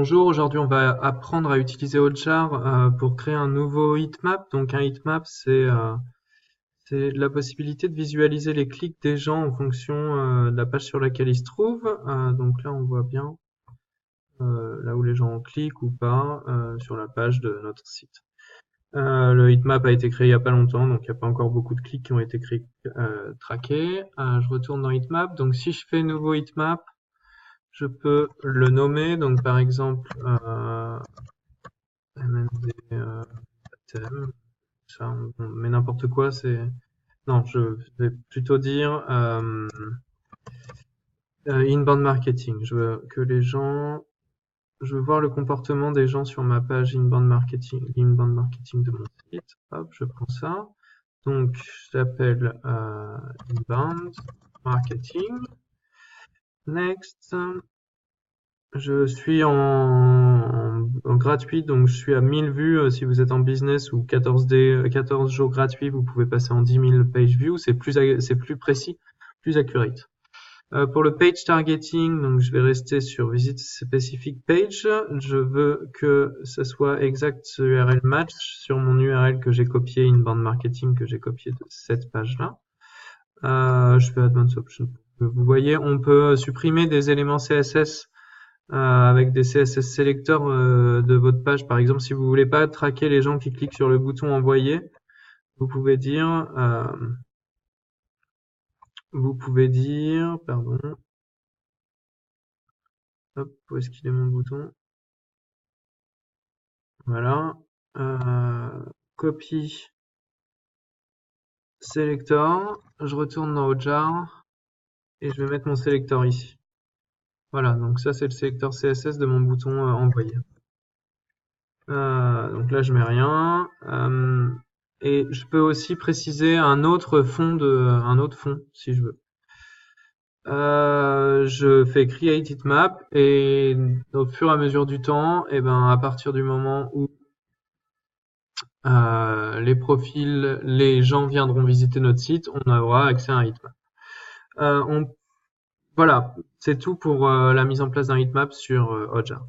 Bonjour, aujourd'hui on va apprendre à utiliser Hotjar pour créer un nouveau heatmap. Donc un heatmap, c'est la possibilité de visualiser les clics des gens en fonction de la page sur laquelle ils se trouvent. Donc là on voit bien là où les gens cliquent ou pas sur la page de notre site. Le heatmap a été créé il n'y a pas longtemps, donc il n'y a pas encore beaucoup de clics qui ont été traqués. Je retourne dans heatmap. Donc si je fais nouveau heatmap, je peux le nommer, donc par exemple MND thème, ça, on met n'importe quoi, non, je vais plutôt dire inbound marketing. Je veux voir le comportement des gens sur ma page inbound marketing de mon site. Hop, je prends ça. Donc, je l'appelle inbound marketing. Next. Je suis en gratuit, donc je suis à 1000 vues. Si vous êtes en business ou 14 jours gratuits, vous pouvez passer en 10 000 page views. C'est plus précis, plus accurate. Pour le page targeting, donc je vais rester sur visit specific page. Je veux que ce soit exact URL match sur mon URL que j'ai copié, inbound marketing que j'ai copié de cette page-là. Je fais advanced option. Vous voyez, on peut supprimer des éléments CSS avec des CSS sélecteurs de votre page. Par exemple, si vous voulez pas traquer les gens qui cliquent sur le bouton envoyer, vous pouvez dire, pardon, hop, où est-ce qu'il est mon bouton? Voilà, copy selector, je retourne dans Hotjar et je vais mettre mon sélecteur ici. Voilà, donc ça c'est le sélecteur CSS de mon bouton envoyer. Donc là je mets rien. Et je peux aussi préciser un autre fond si je veux. Je fais create heatmap et au fur et à mesure du temps, et ben à partir du moment où les gens viendront visiter notre site, on aura accès à un heatmap. Voilà, c'est tout pour la mise en place d'un heatmap sur Hotjar.